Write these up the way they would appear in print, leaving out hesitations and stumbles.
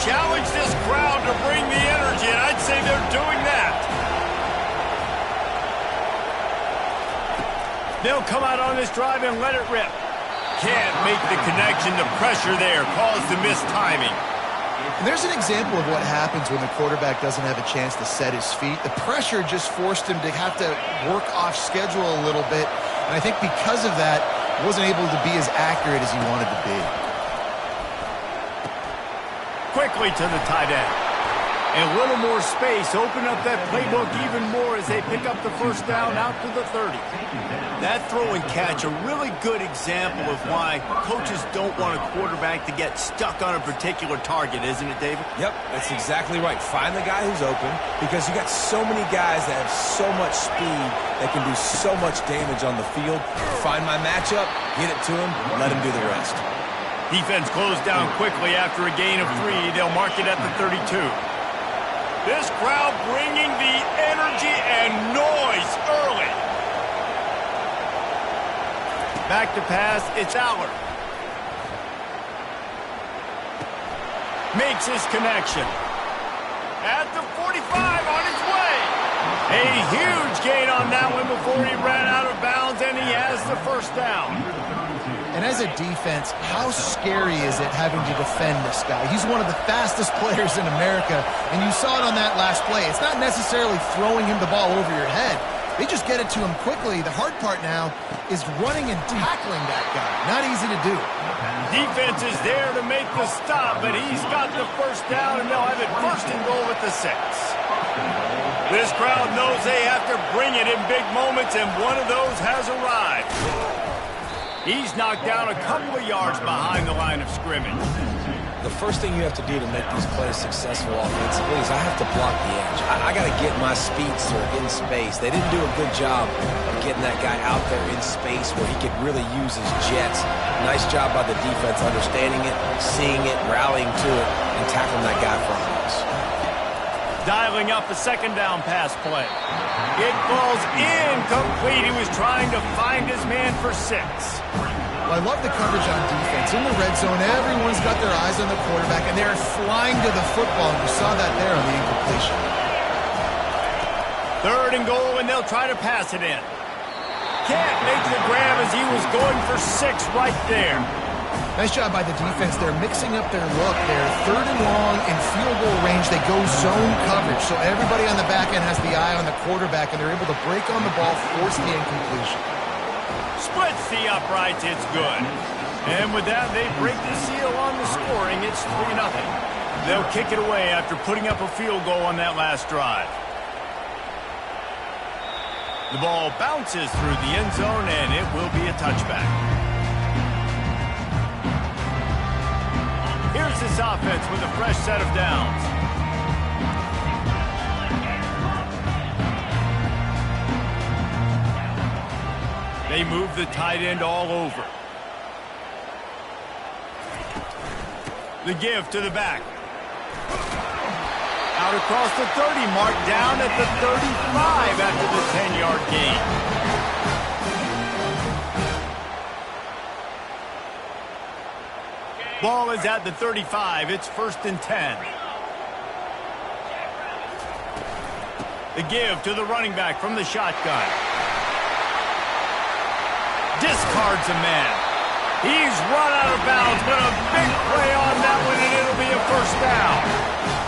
challenge this crowd to bring the energy, and I'd say they're doing that. They'll come out on this drive and let it rip. Can't make the connection. The pressure there caused the missed timing. And there's an example of what happens when the quarterback doesn't have a chance to set his feet. The pressure just forced him to have to work off schedule a little bit. And I think because of that, he wasn't able to be as accurate as he wanted to be. Quickly to the tight end. And a little more space. Open up that playbook even more as they pick up the first down out to the 30. That throw and catch, a really good example of why coaches don't want a quarterback to get stuck on a particular target, isn't it, David? Yep, that's exactly right. Find the guy who's open because you got so many guys that have so much speed that can do so much damage on the field. Find my matchup, get it to him, let him do the rest. Defense closed down quickly after a gain of 3. They'll mark it at the 32. This crowd bringing the energy and noise early. Back to pass, it's Allard. Makes his connection. At the 45, on his way. A huge gain on that one before he ran out of bounds, and he has the first down. And as a defense, how scary is it having to defend this guy? He's one of the fastest players in America, and you saw it on that last play. It's not necessarily throwing him the ball over your head. They just get it to him quickly. The hard part now is running and tackling that guy. Not easy to do. Defense is there to make the stop, but he's got the first down, and they'll have it first and goal at the 6. This crowd knows they have to bring it in big moments, and one of those has arrived. He's knocked down a couple of yards behind the line of scrimmage. The first thing you have to do to make these plays successful offensively is I have to block the edge. I got to get my speedster in space. They didn't do a good job of getting that guy out there in space where he could really use his jets. Nice job by the defense understanding it, seeing it, rallying to it, and tackling that guy from us. Dialing up a second down pass play. It falls incomplete. He was trying to find his man for 6. Well, I love the coverage on defense. In the red zone, everyone's got their eyes on the quarterback, and they're flying to the football. And you saw that there on the incompletion. 3rd and goal, and they'll try to pass it in. Can't make the grab as he was going for 6 right there. Nice job by the defense. They're mixing up their look. They're 3rd and long in field goal range. They go zone coverage, so everybody on the back end has the eye on the quarterback, and they're able to break on the ball, force the incompletion. Splits the uprights, it's good. And with that, they break the seal on the scoring. It's 3-0. They'll kick it away after putting up a field goal on that last drive. The ball bounces through the end zone, and it will be a touchback. Here's this offense with a fresh set of downs. They move the tight end all over. The give to the back. Out across the 30, marked down at the 35 after the 10-yard gain. Ball is at the 35. It's 1st and 10. The give to the running back from the shotgun. Discards a man. He's run out of bounds, but a big play on that one, and it'll be a first down.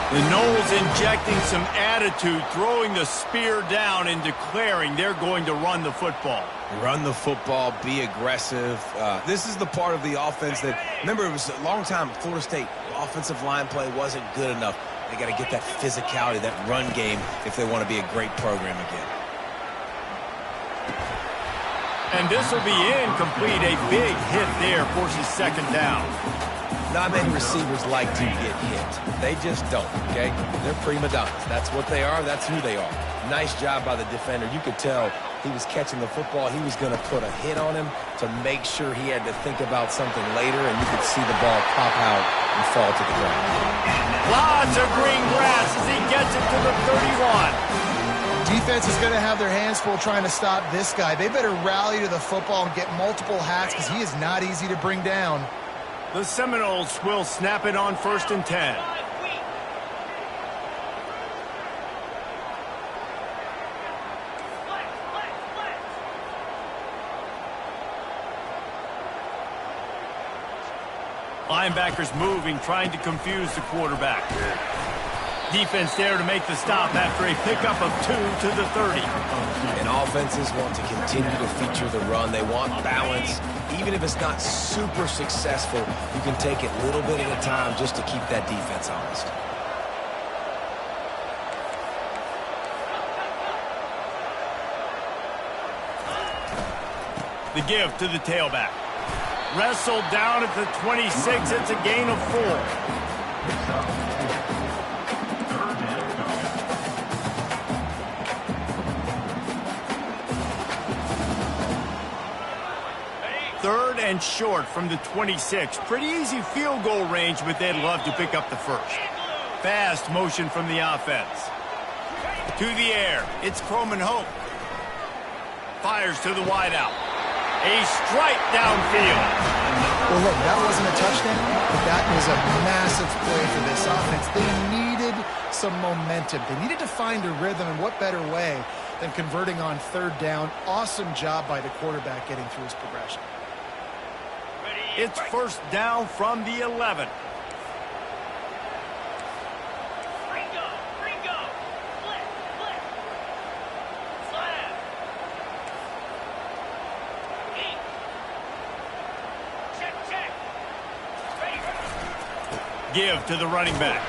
The Noles injecting some attitude, throwing the spear down and declaring they're going to run the football. Run the football, be aggressive. This is the part of the offense that, remember, it was a long time, Florida State offensive line play wasn't good enough. They got to get that physicality, that run game, if they want to be a great program again. And this will be incomplete. A big hit there forces 2nd down. Not many receivers like to get hit. They just don't, okay? They're prima donnas. That's what they are. That's who they are. Nice job by the defender. You could tell he was catching the football. He was going to put a hit on him to make sure he had to think about something later, and you could see the ball pop out and fall to the ground. Lots of green grass as he gets it to the 31. Defense is going to have their hands full trying to stop this guy. They better rally to the football and get multiple hats because he is not easy to bring down. The Seminoles will snap it on 1st and 10. Linebackers moving, trying to confuse the quarterback. Defense there to make the stop after a pickup of 2 to the 30. And offenses want to continue to feature the run. They want balance. Even if it's not super successful, you can take it little bit at a time just to keep that defense honest. The give to the tailback. Wrestled down at the 26. It's a gain of 4. Third and short from the 26. Pretty easy field goal range, but they'd love to pick up the first. Fast motion from the offense. To the air. It's Croman Hope. Fires to the wideout. A strike downfield. Well, look, that wasn't a touchdown, but that was a massive play for this offense. They needed some momentum. They needed to find a rhythm, and what better way than converting on third down. Awesome job by the quarterback getting through his progression. It's first down from the 11. Give to the running back.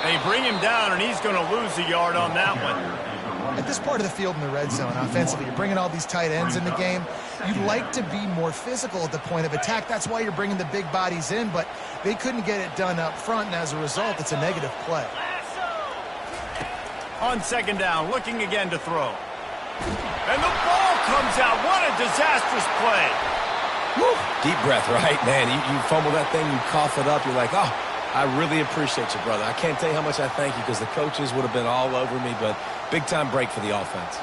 They bring him down, and he's going to lose a yard on that one. At this part of the field in the red zone, offensively, you're bringing all these tight ends in the game. You'd like to be more physical at the point of attack. That's why you're bringing the big bodies in, but they couldn't get it done up front, and as a result, it's a negative play. On second down, looking again to throw. And the ball comes out. What a disastrous play. Woo. Deep breath, right? Man, you fumble that thing, you cough it up, you're like, oh, I really appreciate you, brother. I can't tell you how much I thank you because the coaches would have been all over me, but big-time break for the offense.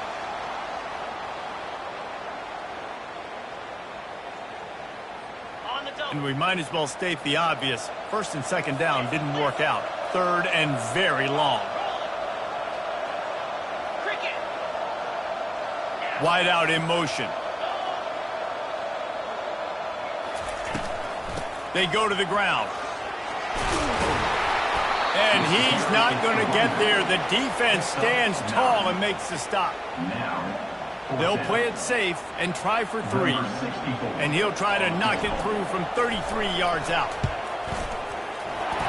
And we might as well state the obvious. First and second down didn't work out. Third and very long. Wide out in motion. They go to the ground. And he's not going to get there. The defense stands tall and makes the stop. They'll play it safe and try for 3. And he'll try to knock it through from 33 yards out.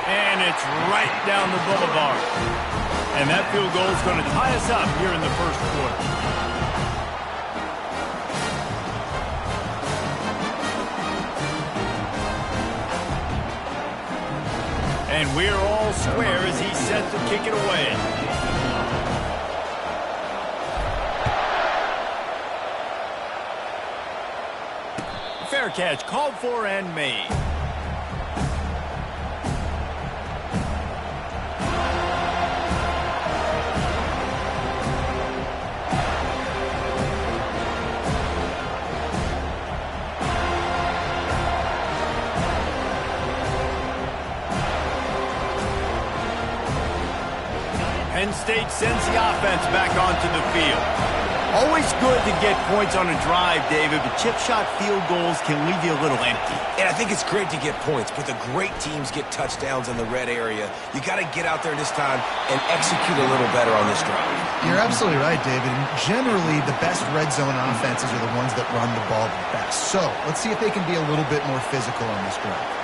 And it's right down the boulevard. And that field goal is going to tie us up here in the first quarter. And we're all square as he's set to kick it away. Fair catch, called for and made. Penn State sends the offense back onto the field. Always good to get points on a drive, David, but chip shot field goals can leave you a little empty. And I think it's great to get points, but the great teams get touchdowns in the red area. You got to get out there this time and execute a little better on this drive. You're absolutely right, David. And generally, the best red zone offenses are the ones that run the ball the best. So let's see if they can be a little bit more physical on this drive.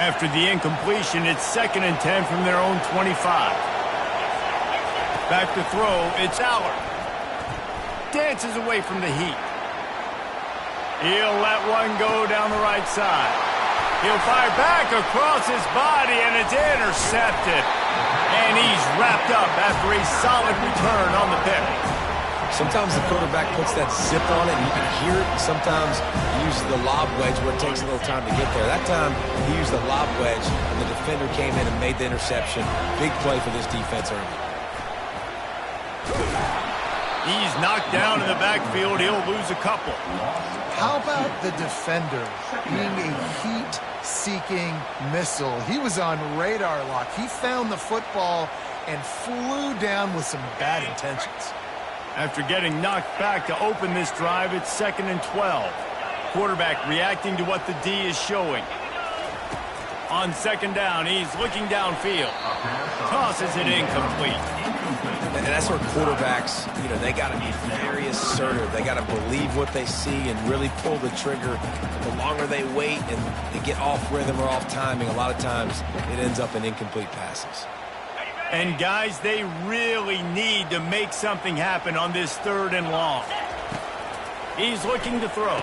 After the incompletion, it's 2nd and 10 from their own 25. Back to throw, it's Allard. Dances away from the heat. He'll let one go down the right side. He'll fire back across his body, and it's intercepted. And he's wrapped up after a solid return on the pick. Sometimes the quarterback puts that zip on it, and you can hear it. Sometimes he uses the lob wedge where it takes a little time to get there. That time, he used the lob wedge, and the defender came in and made the interception. Big play for this defense early. He's knocked down in the backfield. He'll lose a couple. How about the defender being a heat-seeking missile? He was on radar lock. He found the football and flew down with some bad intentions. After getting knocked back to open this drive, it's 2nd and 12. Quarterback reacting to what the D is showing. On 2nd down, he's looking downfield. Tosses it incomplete. And that's where quarterbacks, they got to be very assertive. They got to believe what they see and really pull the trigger. The longer they wait and they get off rhythm or off timing, a lot of times it ends up in incomplete passes. And, guys, they really need to make something happen on this 3rd and long. He's looking to throw.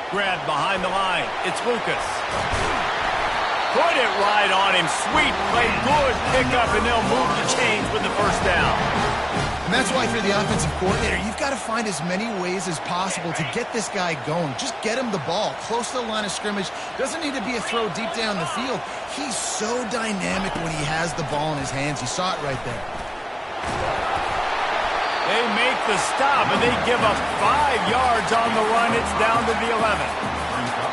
Grabbed behind the line. It's Lucas. Put it right on him. Sweet play. Good pickup, and they'll move the chains with the 1st down. And that's why if you're the offensive coordinator, you've got to find as many ways as possible to get this guy going. Just get him the ball close to the line of scrimmage. Doesn't need to be a throw deep down the field. He's so dynamic when he has the ball in his hands. You saw it right there. They make the stop, and they give up 5 yards on the run. It's down to the 11.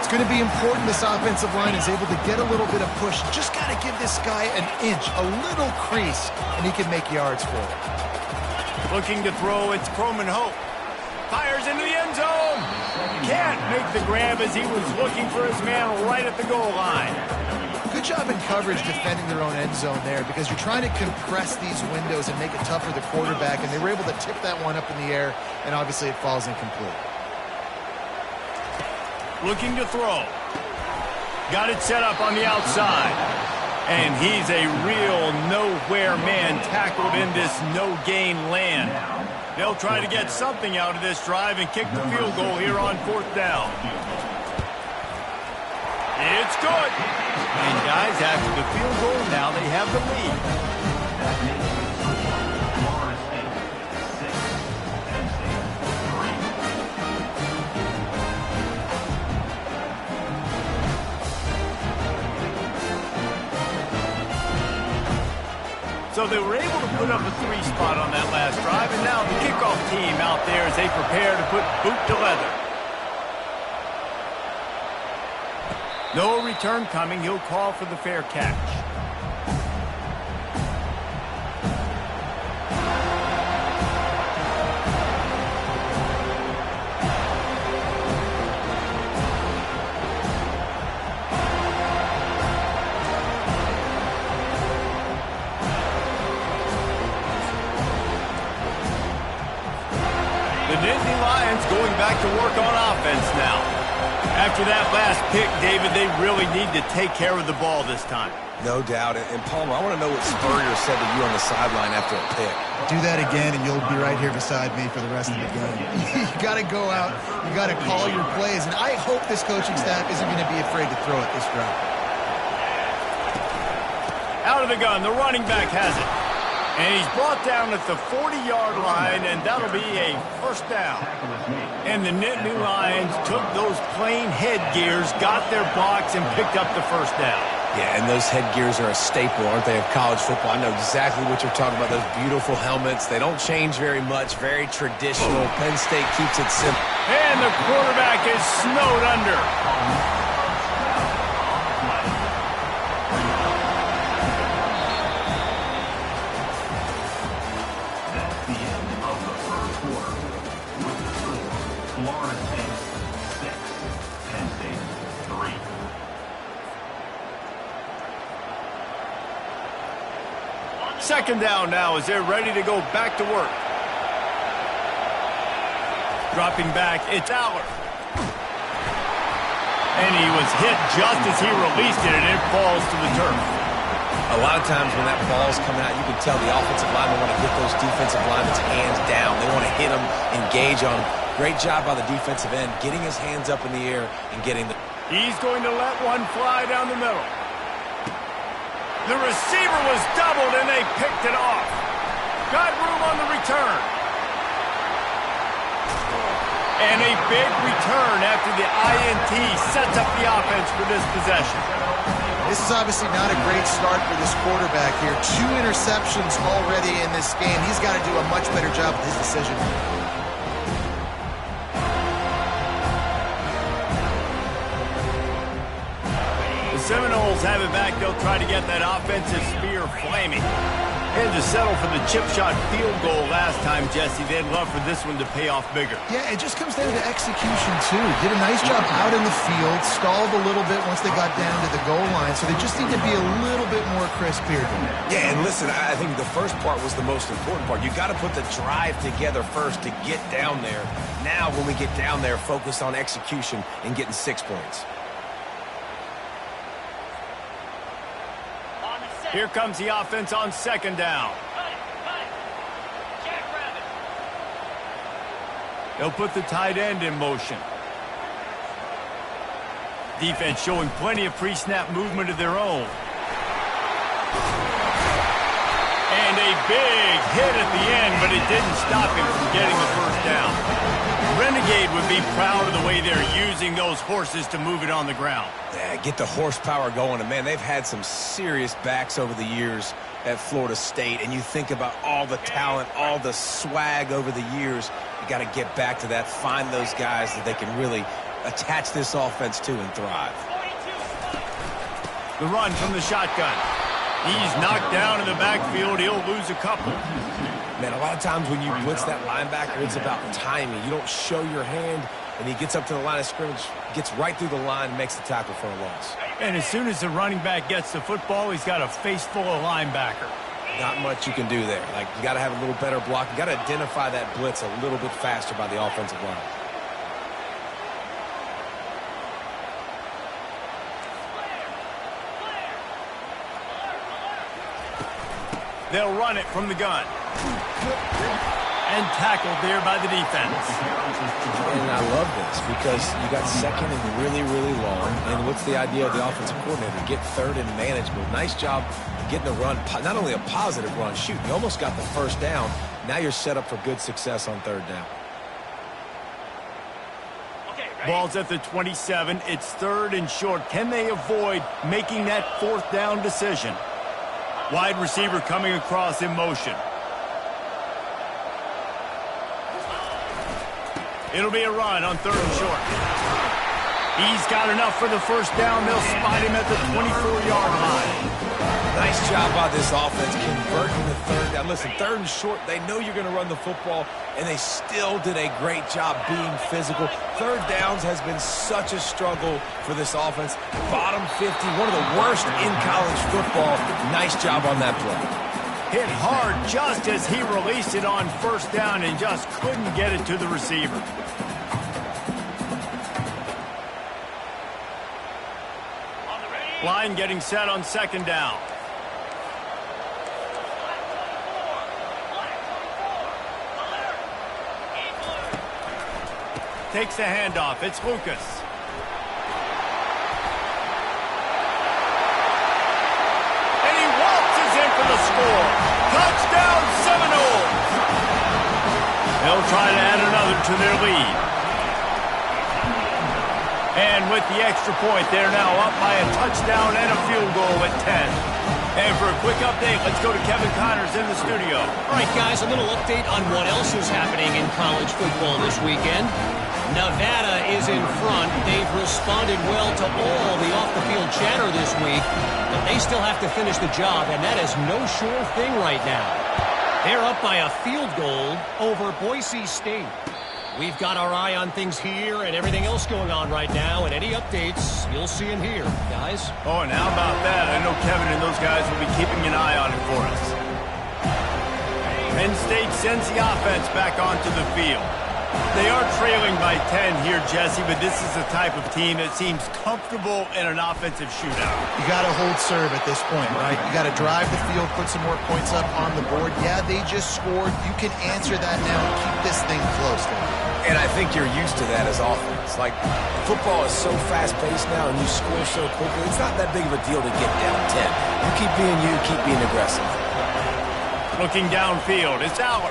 It's going to be important this offensive line is able to get a little bit of push. Just got to give this guy an inch, a little crease, and he can make yards for it. Looking to throw, it's Croman Hope. Fires into the end zone. Can't make the grab as he was looking for his man right at the goal line. Good job in coverage defending their own end zone there because you're trying to compress these windows and make it tough for the quarterback, and they were able to tip that one up in the air, and obviously it falls incomplete. Looking to throw. Got it set up on the outside. And he's a real nowhere man tackled in this no-gain land. They'll try to get something out of this drive and kick the field goal here on 4th down. It's good. And guys, after the field goal, now they have the lead. So they were able to put up a 3 spot on that last drive, and now the kickoff team out there as they prepare to put boot to leather. No return coming. He'll call for the fair catch. The Nittany Lions going back to work on offense now. After that last pick, David, they really need to take care of the ball this time. No doubt. And Palmer, I want to know what Spurrier said to you on the sideline after a pick. Do that again, and you'll be right here beside me for the rest of the game. You got to go out. You got to call your plays. And I hope this coaching staff isn't going to be afraid to throw it this drive. Out of the gun, the running back has it. And he's brought down at the 40-yard line, and that'll be a 1st down. And the Nittany Lions took those plain headgears, got their blocks, and picked up the 1st down. Yeah, and those headgears are a staple, aren't they, of college football? I know exactly what you're talking about, those beautiful helmets. They don't change very much, very traditional. Penn State keeps it simple. And the quarterback is snowed under. Second down now as they're ready to go back to work. Dropping back, it's Aller. And he was hit just as he released it, and it falls to the turf. A lot of times when that ball's coming out, you can tell the offensive linemen want to get those defensive linemen's hands down. They want to hit them, engage on them. Great job by the defensive end, getting his hands up in the air and getting the... He's going to let one fly down the middle. The receiver was doubled, and they picked it off. Got room on the return. And a big return after the INT sets up the offense for this possession. This is obviously not a great start for this quarterback here. 2 interceptions already in this game. He's got to do a much better job with his decision. The Seminoles have it back. They'll try to get that offensive spear flaming. Had to settle for the chip shot field goal last time, Jesse. They'd love for this one to pay off bigger. Yeah, it just comes down to execution, too. Did a nice job out in the field, stalled a little bit once they got down to the goal line, so they just need to be a little bit more crisp here. Yeah, and listen, I think the first part was the most important part. You got to put the drive together first to get down there. Now, when we get down there, focus on execution and getting 6 points. Here comes the offense on second down. They'll put the tight end in motion. Defense showing plenty of pre-snap movement of their own. And a big hit at the end, but it didn't stop him from getting the first down. Renegade would be proud of the way they're using those horses to move it on the ground. Yeah, get the horsepower going. And, man, they've had some serious backs over the years at Florida State. And you think about all the talent, all the swag over the years. You got to get back to that, find those guys that they can really attach this offense to and thrive. The run from the shotgun. He's knocked down in the backfield. He'll lose a couple. Man, a lot of times when you blitz that linebacker, it's about timing. You don't show your hand, and he gets up to the line of scrimmage, gets right through the line, and makes the tackle for a loss. And as soon as the running back gets the football, he's got a face full of linebacker. Not much you can do there. Like, you got to have a little better block. You got to identify that blitz a little bit faster by the offensive line. They'll run it from the gun. And tackled there by the defense. And I love this because you got second and really, really long. And what's the idea of the offensive coordinator? Get third and manageable. Nice job getting the run. Not only a positive run, shoot, you almost got the first down. Now you're set up for good success on third down. Ball's at the 27. It's third and short. Can they avoid making that fourth down decision? Wide receiver coming across in motion. It'll be a run on third and short. He's got enough for the first down. They'll spot him at the 24-yard line. Nice job by this offense converting the third down. Listen, third and short, they know you're going to run the football, and they still did a great job being physical. Third downs has been such a struggle for this offense. Bottom 50, one of the worst in college football. Nice job on that play. Hit hard just as he released it on first down and just couldn't get it to the receiver. Line getting set on second down. Takes the handoff. It's Lucas. And he waltzes in for the score. Touchdown Seminoles. They'll try to add another to their lead. And with the extra point, they're now up by a touchdown and a field goal at 10. And for a quick update, let's go to Kevin Connors in the studio. All right, guys, a little update on what else is happening in college football this weekend. Nevada is in front. They've responded well to all the off-the-field chatter this week, but they still have to finish the job, and that is no sure thing right now. They're up by a field goal over Boise State. We've got our eye on things here and everything else going on right now, and any updates, you'll see them here, guys. Oh, and how about that? I know Kevin and those guys will be keeping an eye on it for us. Penn State sends the offense back onto the field. They are trailing by 10 here, Jesse, but this is the type of team that seems comfortable in an offensive shootout. You got to hold serve at this point, right? You got to drive the field, put some more points up on the board. Yeah, they just scored. You can answer that now and keep this thing close. And I think you're used to that as offense. Like, football is so fast-paced now and you score so quickly, it's not that big of a deal to get down 10. You keep being you, keep being aggressive. Looking downfield, it's Aller.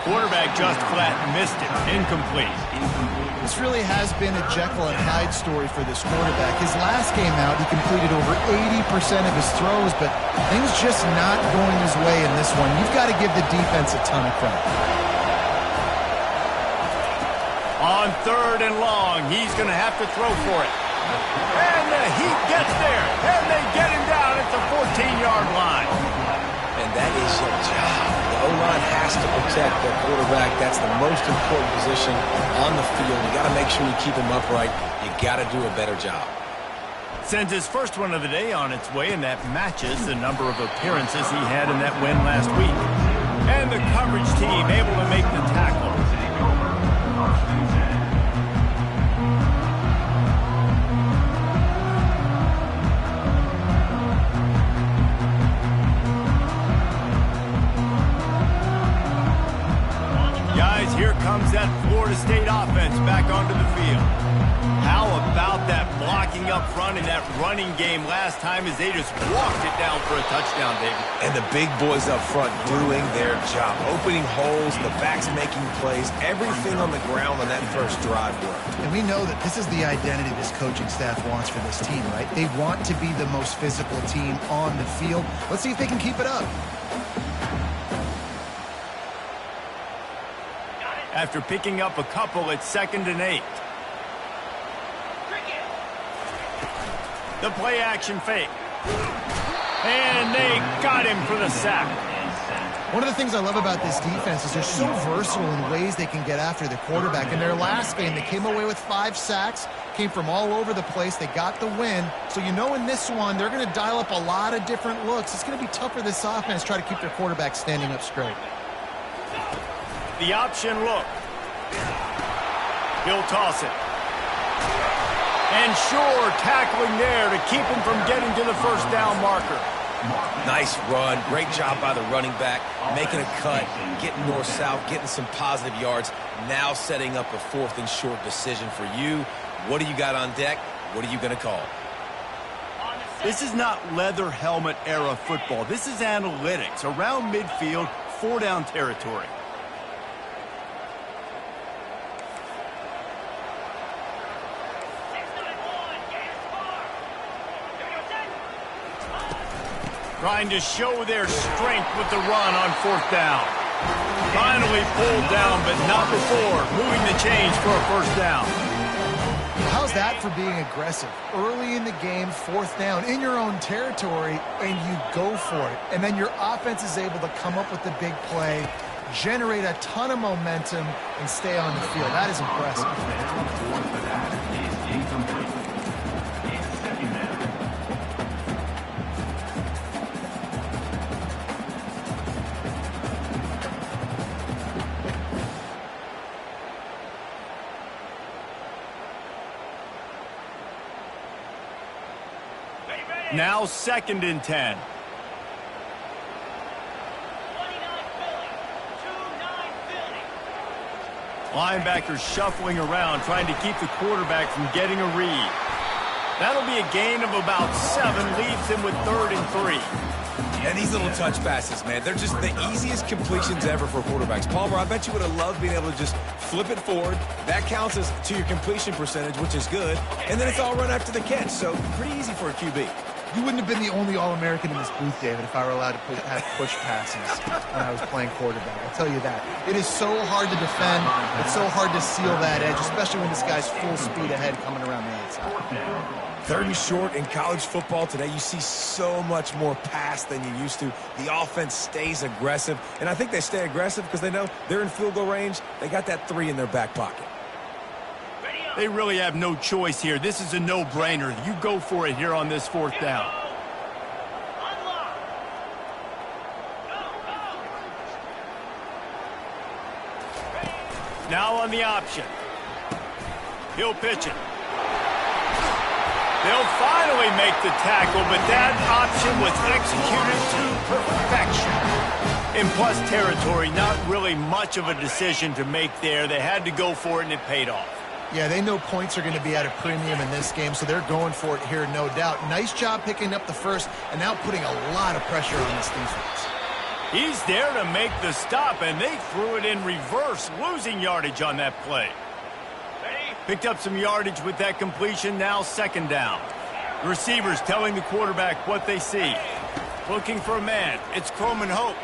Quarterback just flat missed it. Incomplete. This really has been a Jekyll and Hyde story for this quarterback. His last game out, he completed over 80% of his throws, but things just not going his way in this one. You've got to give the defense a ton of credit. On third and long, he's going to have to throw for it. And he gets there, and they get him down at the the 14-yard line. And that is your job. The O-line has to protect their quarterback. That's the most important position on the field. You got to make sure you keep him upright. You got to do a better job. Sends his first one of the day on its way, and that matches the number of appearances he had in that win last week. And the coverage team able to make the tackle. Guys, here comes that Florida State offense back onto the field. How about that blocking up front in that running game last time as they just walked it down for a touchdown, David? And the big boys up front doing their job. Opening holes, the backs making plays. Everything on the ground on that first drive worked. And we know that this is the identity this coaching staff wants for this team, right? They want to be the most physical team on the field. Let's see if they can keep it up. After picking up a couple, it's 2nd and 8. The play action fake. And they got him for the sack. One of the things I love about this defense is they're so versatile in ways they can get after the quarterback. In their last game, they came away with 5 sacks, came from all over the place. They got the win. So you know in this one, they're going to dial up a lot of different looks. It's going to be tough for this offense to try to keep their quarterback standing up straight. The option look. He'll toss it. And sure, tackling there to keep him from getting to the first down marker. Nice run. Great job by the running back. Making a cut, getting north-south, getting some positive yards. Now setting up a 4th and short decision for you. What do you got on deck? What are you going to call? This is not leather helmet era football. This is analytics. Around midfield, 4-down territory. Trying to show their strength with the run on 4th down. Finally pulled down, but not before moving the chains for a 1st down. How's that for being aggressive? Early in the game, 4th down, in your own territory, and you go for it. And then your offense is able to come up with the big play, generate a ton of momentum, and stay on the field. That is impressive. Now 2nd and 10. Linebackers shuffling around, trying to keep the quarterback from getting a read. That'll be a gain of about 7, leaves him with 3rd and 3. And these little touch passes, man, they're just the easiest completions ever for quarterbacks. Palmer, I bet you would have loved being able to just flip it forward. That counts as to your completion percentage, which is good. And then it's all run after the catch, so pretty easy for a QB. You wouldn't have been the only All-American in this booth, David, if I were allowed to have push passes when I was playing quarterback. I'll tell you that. It is so hard to defend. It's so hard to seal that edge, especially when this guy's full speed ahead coming around the outside. 3rd and short in college football today, you see so much more pass than you used to. The offense stays aggressive, and I think they stay aggressive because they know they're in field goal range. They got that 3 in their back pocket. They really have no choice here. This is a no-brainer. You go for it here on this 4th down. Now on the option. He'll pitch it. They'll finally make the tackle, but that option was executed to perfection. In plus territory, not really much of a decision to make there. They had to go for it, and it paid off. Yeah, they know points are going to be at a premium in this game, so they're going for it here, no doubt. Nice job picking up the first and now putting a lot of pressure on this defense. He's there to make the stop, and they threw it in reverse, losing yardage on that play. Picked up some yardage with that completion, now 2nd down. The receivers telling the quarterback what they see. Looking for a man. It's Coleman Hope.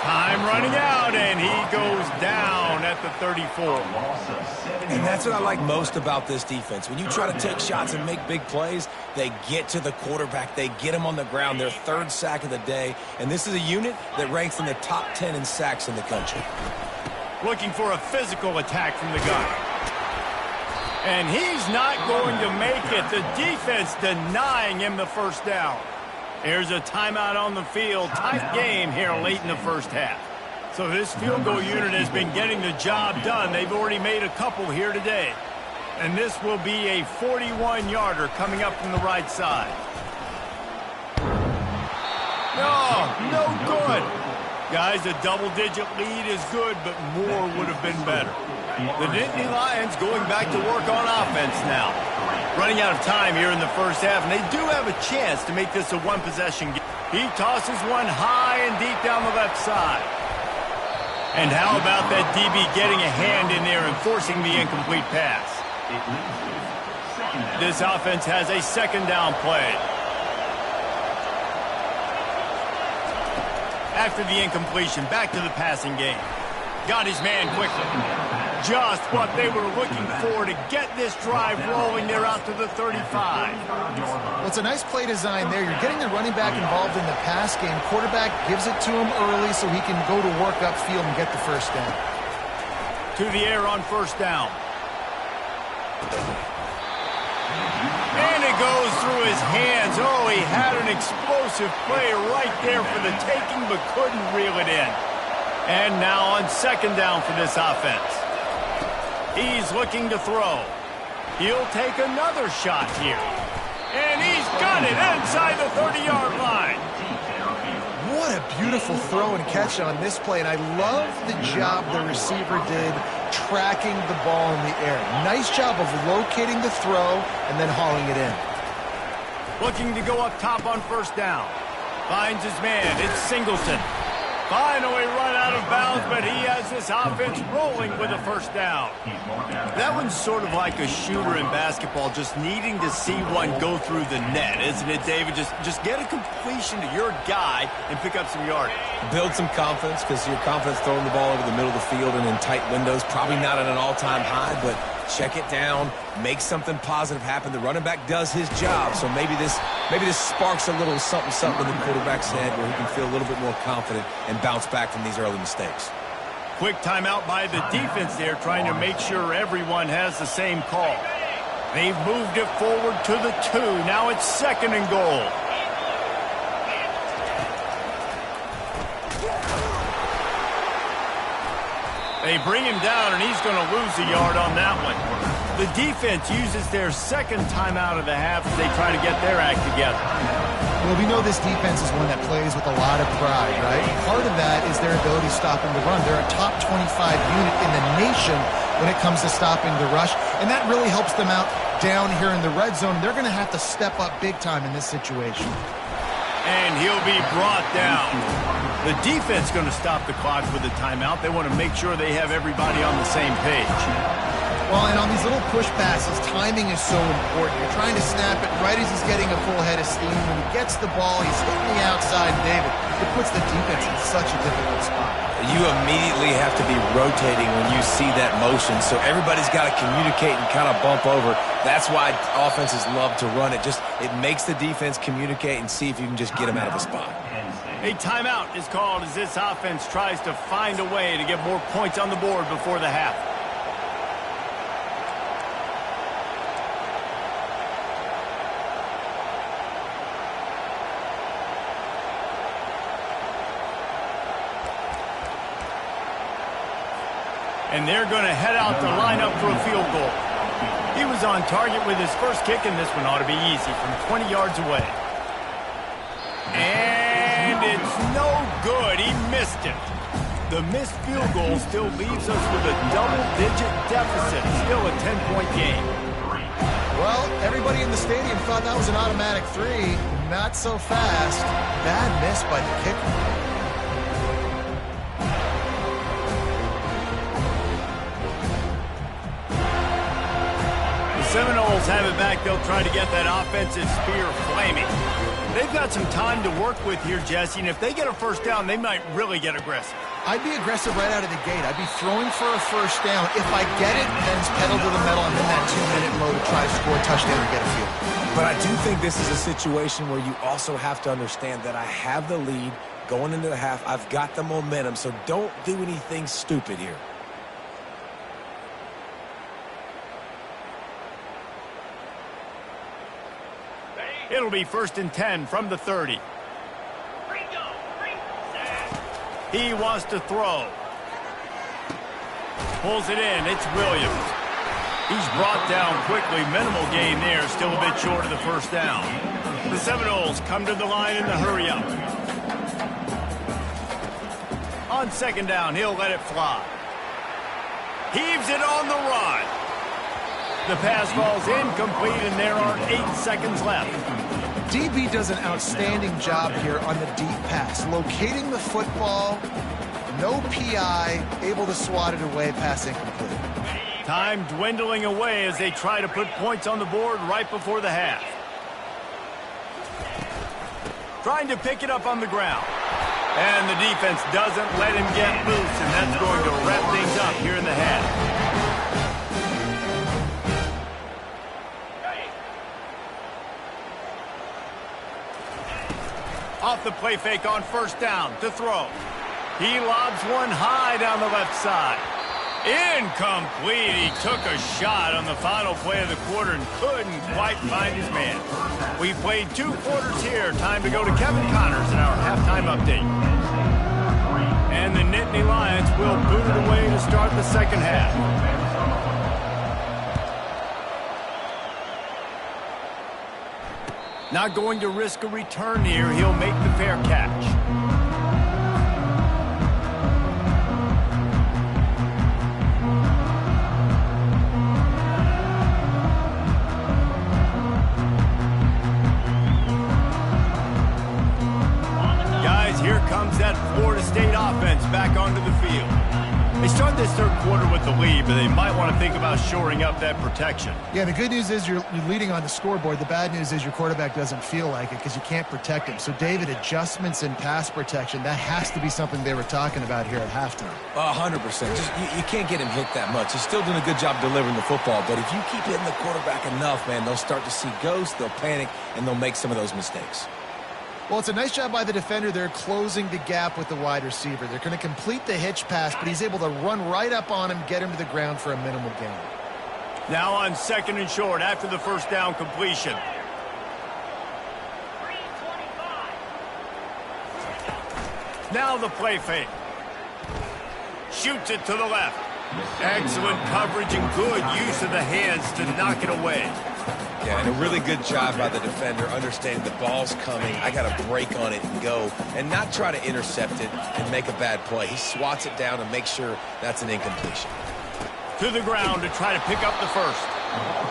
Time running out, and he goes down at the 34. And that's what I like most about this defense. When you try to take shots and make big plays, they get to the quarterback. They get him on the ground. Their third sack of the day. And this is a unit that ranks in the top 10 in sacks in the country. Looking for a physical attack from the gun. And he's not going to make it. The defense denying him the first down. Here's a timeout on the field. Tight game here late in the first half. So this field goal unit has been getting the job done. They've already made a couple here today. And this will be a 41-yarder coming up from the right side. Oh, no good. Guys, a double-digit lead is good, but more would have been better. The Nittany Lions going back to work on offense now. Running out of time here in the first half, and they do have a chance to make this a one-possession game. He tosses one high and deep down the left side. And how about that DB getting a hand in there and forcing the incomplete pass? This offense has a second down play. After the incompletion, back to the passing game. Got his man quickly. Just what they were looking for to get this drive rolling there out to the 35. Well, it's a nice play design there. You're getting the running back involved in the pass game. Quarterback gives it to him early so he can go to work upfield and get the first down. To the air on first down. And it goes through his hands. Oh, he had an explosive play right there for the taking, but couldn't reel it in. And now on second down for this offense. He's looking to throw. He'll take another shot here. And he's got it inside the 30-yard line. What a beautiful throw and catch on this play. And I love the job the receiver did tracking the ball in the air. Nice job of locating the throw and then hauling it in. Looking to go up top on first down. Finds his man. It's Singleton. Finally run out of bounds, but he has this offense rolling with a first down. That one's sort of like a shooter in basketball, just needing to see one go through the net, isn't it, David? Just get a completion to your guy and pick up some yardage. Build some confidence, because your confidence throwing the ball over the middle of the field and in tight windows, probably not at an all-time high, but check it down, make something positive happen. The running back does his job, so maybe this sparks a little something in the quarterback's head where he can feel a little bit more confident and bounce back from these early mistakes. Quick timeout by the defense there, trying to make sure everyone has the same call. They've moved it forward to the 2. Now it's second and goal. They bring him down, and he's going to lose a yard on that one. The defense uses their second timeout of the half as they try to get their act together. Well, we know this defense is one that plays with a lot of pride, right? Part of that is their ability stopping the run. They're a top 25 unit in the nation when it comes to stopping the rush, and that really helps them out down here in the red zone. They're going to have to step up big time in this situation. And he'll be brought down. The defense going to stop the clock with a timeout. They want to make sure they have everybody on the same page. Well, and on these little push passes, timing is so important. You're trying to snap it right as he's getting a full head of steam. When he gets the ball, he's hitting the outside, David. It puts the defense in such a difficult spot. You immediately have to be rotating when you see that motion, so everybody's got to communicate and kind of bump over. That's why offenses love to run it. It makes the defense communicate and see if you can just get them out of a spot. A timeout is called as this offense tries to find a way to get more points on the board before the half. And they're going to head out to line up for a field goal. He was on target with his first kick, and this one ought to be easy from 20 yards away. And it's no good. He missed it. The missed field goal still leaves us with a double-digit deficit. Still a 10-point game. Well, everybody in the stadium thought that was an automatic 3. Not so fast. Bad miss by the kicker. Seminoles have it back. They'll try to get that offensive spear flaming. They've got some time to work with here, Jesse, and if they get a first down, they might really get aggressive. I'd be aggressive right out of the gate. I'd be throwing for a first down. If I get it, then it's pedal to the metal. I'm in that 2-minute mode to try to score a touchdown or get a field. But I do think this is a situation where you also have to understand that I have the lead going into the half. I've got the momentum, so don't do anything stupid here. It'll be 1st and 10 from the 30. He wants to throw. Pulls it in. It's Williams. He's brought down quickly. Minimal gain there. Still a bit short of the first down. The Seminoles come to the line in the hurry-up. On 2nd down, he'll let it fly. Heaves it on the run. The pass falls incomplete, and there are 8 seconds left. DB does an outstanding job here on the deep pass. Locating the football, no PI, able to swat it away, pass incomplete. Time dwindling away as they try to put points on the board right before the half. Trying to pick it up on the ground. And the defense doesn't let him get loose, and that's going to wrap things up here in the half. Off the play fake on 1st down to throw. He lobs one high down the left side. Incomplete. He took a shot on the final play of the quarter and couldn't quite find his man. We played 2 quarters here. Time to go to Kevin Connors in our halftime update. And the Nittany Lions will boot it away to start the second half. Not going to risk a return here. He'll make the fair catch. Guys, here comes that Florida State offense back onto the field. They start this 3rd quarter with the lead, but they might want to think about shoring up that protection. Yeah, the good news is you're leading on the scoreboard. The bad news is your quarterback doesn't feel like it because you can't protect him. So, David, adjustments in pass protection, that has to be something they were talking about here at halftime. 100%. You can't get him hit that much. He's still doing a good job delivering the football, but if you keep hitting the quarterback enough, man, they'll start to see ghosts, they'll panic, and they'll make some of those mistakes. Well, it's a nice job by the defender. They're closing the gap with the wide receiver. They're going to complete the hitch pass, but he's able to run right up on him, get him to the ground for a minimal gain. Now on 2nd and short after the first down completion. Now the play fake. Shoots it to the left. Excellent coverage and good use of the hands to knock it away. Yeah, and a really good job by the defender, understanding the ball's coming. I got to break on it and go, and not try to intercept it and make a bad play. He swats it down and makes sure that's an incompletion. To the ground to try to pick up the first.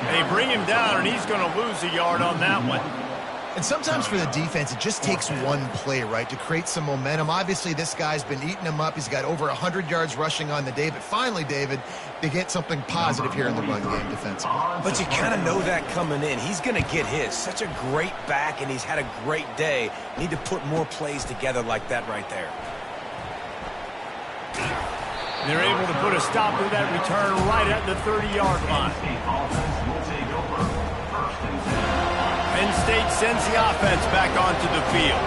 They bring him down, and he's going to lose a yard on that one. And sometimes for the defense, it just takes one play, right, to create some momentum. Obviously, this guy's been eating him up. He's got over 100 yards rushing on the day. But finally, David, they get something positive here in the run game defensively. But you kind of know that coming in. He's going to get his. Such a great back, and he's had a great day. Need to put more plays together like that right there. They're able to put a stop to that return right at the 30-yard line. Penn State sends the offense back onto the field.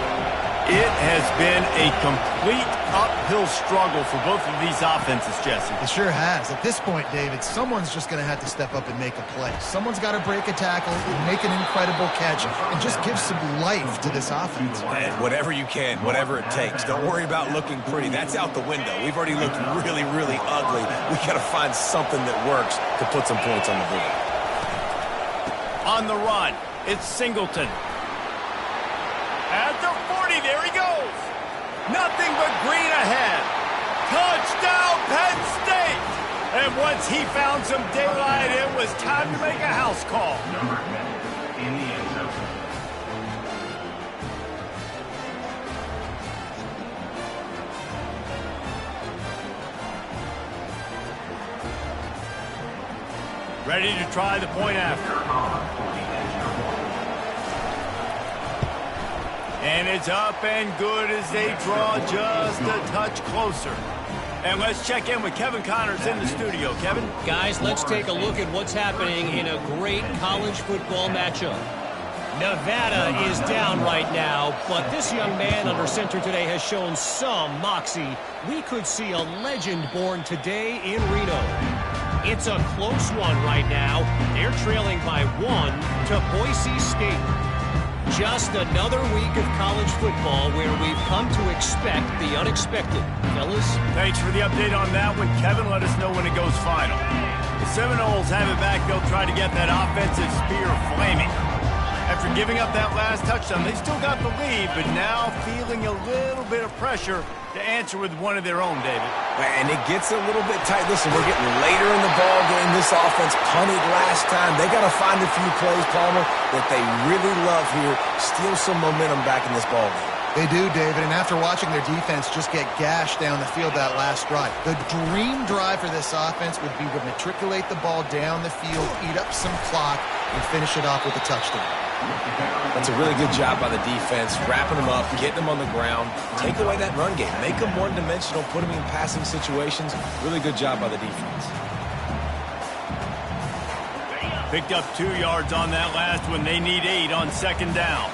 It has been a complete uphill struggle for both of these offenses, Jesse. It sure has. At this point, David, someone's just going to have to step up and make a play. Someone's got to break a tackle, make an incredible catch, and just give some life to this offense. And whatever you can, whatever it takes. Don't worry about looking pretty. That's out the window. We've already looked really, really ugly. We got to find something that works to put some points on the board. On the run, it's Singleton. At the 40, there he goes. Nothing but green ahead. Touchdown, Penn State. And once he found some daylight, it was time to make a house call. In the end zone. Ready to try the point after. And it's up and good as they draw just a touch closer. And let's check in with Kevin Connors in the studio. Kevin? Guys, let's take a look at what's happening in a great college football matchup. Nevada is down right now, but this young man under center today has shown some moxie. We could see a legend born today in Reno. It's a close one right now. They're trailing by 1 to Boise State. Just another week of college football where we've come to expect the unexpected. Fellas? Thanks for the update on that one, Kevin. Let us know when it goes final. The Seminoles have it back. They'll try to get that offensive spear flaming. After giving up that last touchdown, they still got the lead, but now feeling a little bit of pressure to answer with one of their own, David. And it gets a little bit tight. Listen, we're getting later in the ball game. This offense punted last time. They got to find a few plays, Palmer, that they really love here. Steal some momentum back in this ball game. They do, David, and after watching their defense just get gashed down the field that last drive, the dream drive for this offense would be to matriculate the ball down the field, eat up some clock, and finish it off with a touchdown. That's a really good job by the defense, wrapping them up, getting them on the ground, take away that run game, make them one-dimensional, put them in passing situations. Really good job by the defense. Picked up 2 yards on that last one. They need 8 on second down.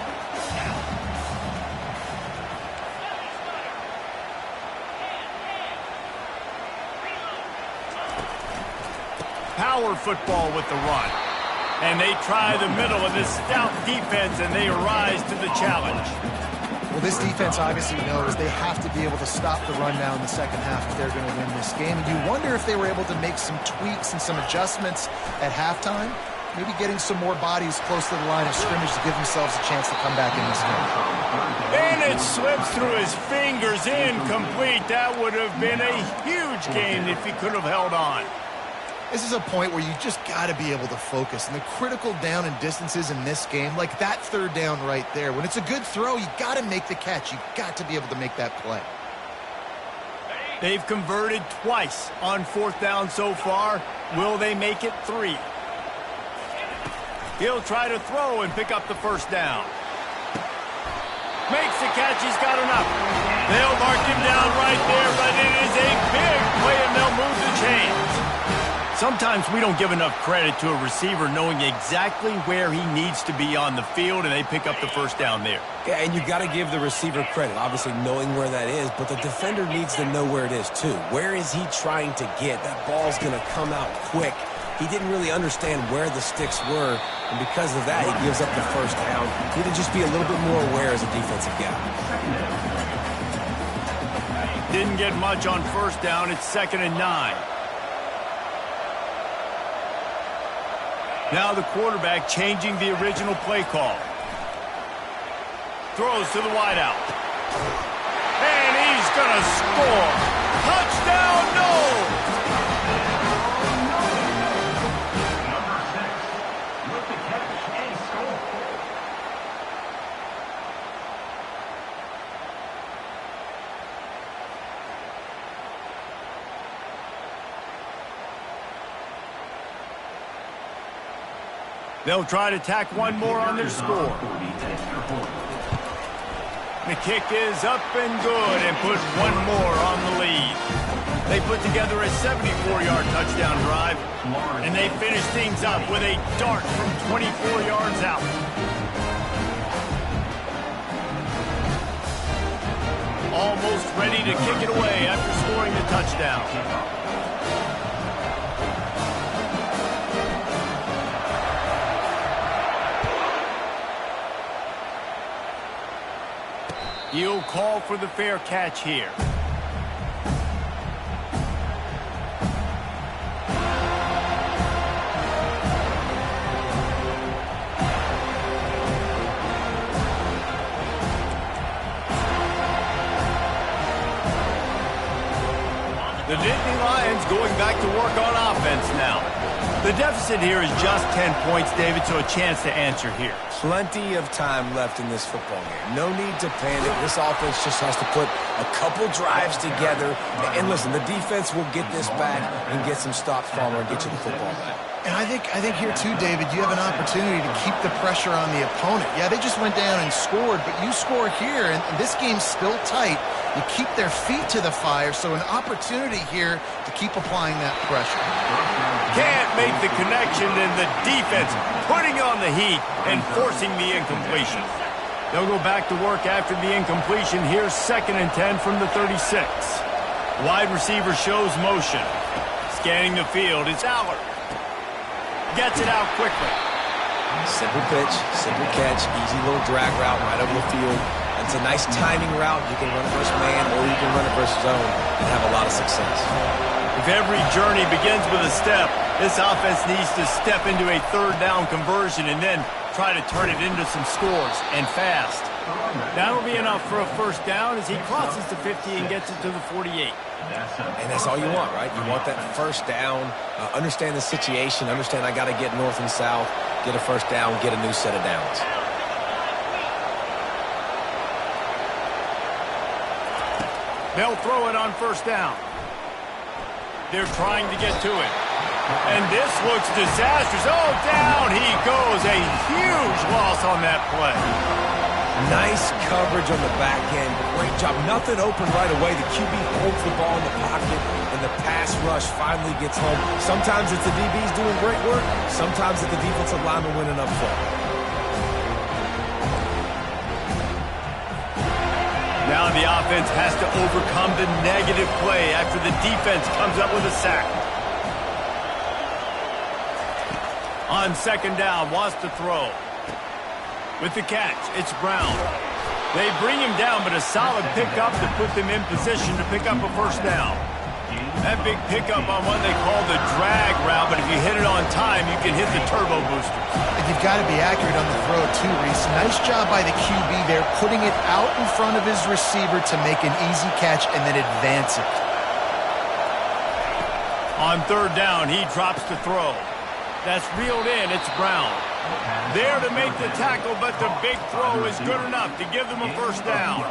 Power football with the run. And they try the middle of this stout defense, and they rise to the challenge. Well, this defense obviously knows they have to be able to stop the run now in the second half if they're going to win this game. And you wonder if they were able to make some tweaks and some adjustments at halftime, maybe getting some more bodies close to the line of scrimmage to give themselves a chance to come back in this game. And it slips through his fingers, incomplete. That would have been a huge gain if he could have held on. This is a point where you just got to be able to focus. And the critical down and distances in this game, like that third down right there, when it's a good throw, you got to make the catch. You got to be able to make that play. They've converted twice on fourth down so far. Will they make it 3? He'll try to throw and pick up the first down. Makes the catch. He's got enough. They'll mark him down right there, but it is a big play, and they'll move the chains. Sometimes we don't give enough credit to a receiver knowing exactly where he needs to be on the field, and they pick up the first down there. Yeah, and you got to give the receiver credit, obviously knowing where that is, but the defender needs to know where it is too. Where is he trying to get? That ball's going to come out quick. He didn't really understand where the sticks were, and because of that, he gives up the first down. He need to just be a little bit more aware as a defensive guy. Didn't get much on first down. It's 2nd and 9. Now the quarterback changing the original play call. Throws to the wideout. And he's going to score. Touchdown, no! They'll try to tack one more on their score. The kick is up and good and put one more on the lead. They put together a 74-yard touchdown drive, and they finish things up with a dart from 24 yards out. Almost ready to kick it away after scoring the touchdown. He'll call for the fair catch here. The Nittany Lions going back to work on offense now. The deficit here is just 10 points, David, so a chance to answer here. Plenty of time left in this football game. No need to panic. This offense just has to put a couple drives together. And listen, the defense will get this back and get some stops, Palmer, and get you the football back. And I think here too, David, you have an opportunity to keep the pressure on the opponent. Yeah, they just went down and scored, but you score here, and this game's still tight. You keep their feet to the fire, so an opportunity here to keep applying that pressure. Can't make the connection, and the defense putting on the heat and forcing the incompletion. They'll go back to work after the incompletion. Here's 2nd and 10 from the 36. Wide receiver shows motion. Scanning the field, it's Allard. Gets it out quickly. Simple pitch, simple catch, easy little drag route right over the field. It's a nice timing route. You can run it versus man or you can run it versus zone and have a lot of success. If every journey begins with a step, this offense needs to step into a 3rd down conversion and then try to turn it into some scores, and fast. That'll be enough for a 1st down as he crosses the 50 and gets it to the 48. And that's all you want, right? You want that 1st down, understand the situation, understand I got to get north and south, get a 1st down, get a new set of downs. They'll throw it on 1st down. They're trying to get to it. And this looks disastrous. Oh, down he goes. A huge loss on that play. Nice coverage on the back end. Great job. Nothing open right away. The QB holds the ball in the pocket, and the pass rush finally gets home. Sometimes it's the DBs doing great work. Sometimes it's the defensive lineman winning up front. Now the offense has to overcome the negative play after the defense comes up with a sack. On 2nd down, wants to throw. With the catch, it's Brown. They bring him down, but a solid pickup to put them in position to pick up a 1st down. That big pickup on what they call the drag route, but if you hit it on time, you can hit the turbo boosters. And you've got to be accurate on the throw too, Reese. Nice job by the QB there, putting it out in front of his receiver to make an easy catch and then advance it. On 3rd down, he drops the throw. That's reeled in. It's Brown. There to make the tackle, but the big throw is good enough to give them a 1st down.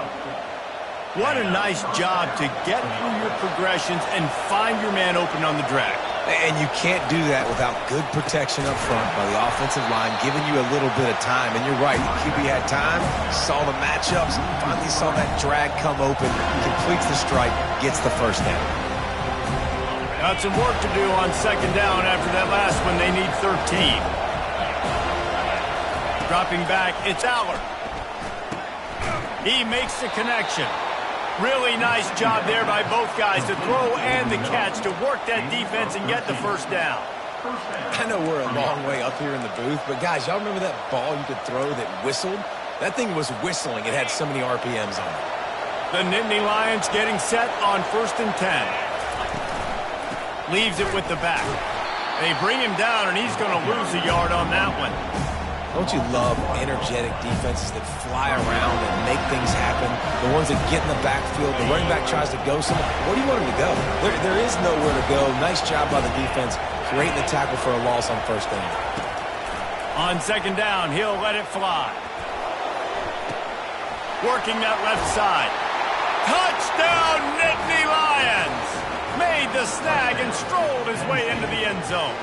What a nice job to get through your progressions and find your man open on the drag. And you can't do that without good protection up front by the offensive line, giving you a little bit of time. And you're right, the QB had time, saw the matchups, finally saw that drag come open, completes the strike, gets the 1st down. Got some work to do on 2nd down after that last one. They need 13. Dropping back, it's Allard. He makes the connection. Really nice job there by both guys to throw and the catch to work that defense and get the 1st down. I know we're a long way up here in the booth, but guys, y'all remember that ball you could throw that whistled? That thing was whistling. It had so many RPMs on it. The Nittany Lions getting set on 1st and 10. Leaves it with the back. They bring him down, and he's going to lose a yard on that one. Don't you love energetic defenses that fly around and make things happen? The ones that get in the backfield, the running back tries to go somewhere. Where do you want him to go? There is nowhere to go. Nice job by the defense, creating the tackle for a loss on 1st down. On 2nd down, he'll let it fly. Working that left side. Touchdown, Nittany Lions! Made the snag and strolled his way into the end zone.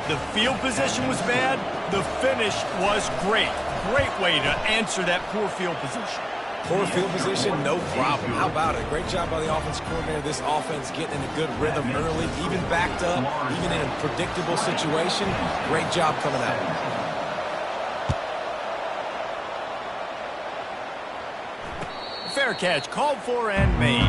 The field position was bad. The finish was great. Great way to answer that poor field position. Poor field position, no problem. How about it? Great job by the offense coordinator. This offense getting in a good rhythm early, even backed up, even in a predictable situation. Great job coming out. Fair catch called for and made.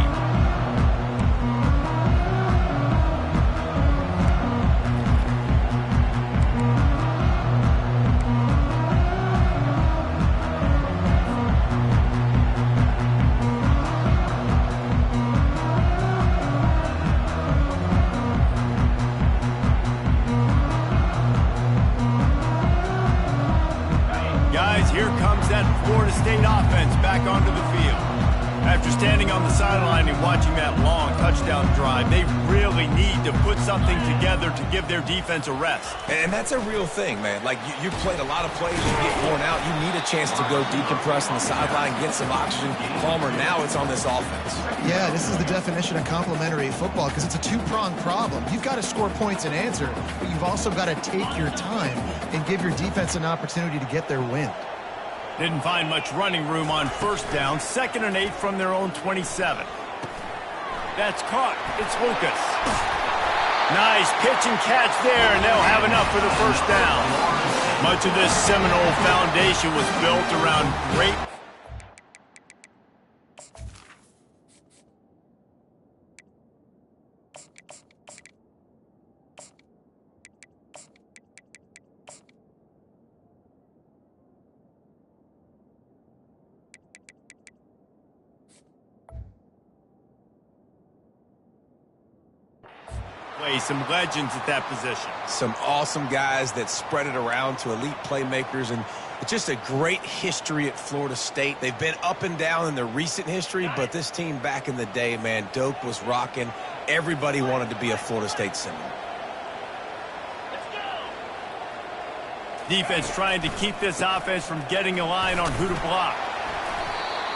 Guys, here comes that Florida State offense back onto the field. At After standing on the sideline and watching that long touchdown drive, they really need to put something together to give their defense a rest. And that's a real thing, man. Like, you played a lot of plays, you get worn out, you need a chance to go decompress on the sideline, get some oxygen. Palmer, now it's on this offense. Yeah, this is the definition of complementary football because it's a two-pronged problem. You've got to score points and answer, but you've also got to take your time and give your defense an opportunity to get their wind. Didn't find much running room on first down. 2nd and 8 from their own 27. That's caught. It's Lucas. Nice pitch and catch there, and they'll have enough for the first down. Much of this Seminole foundation was built around great some legends at that position. Some awesome guys that spread it around to elite playmakers, and just a great history at Florida State. They've been up and down in their recent history, but this team back in the day, man, Doak was rocking. Everybody wanted to be a Florida State Seminole. Defense trying to keep this offense from getting a line on who to block.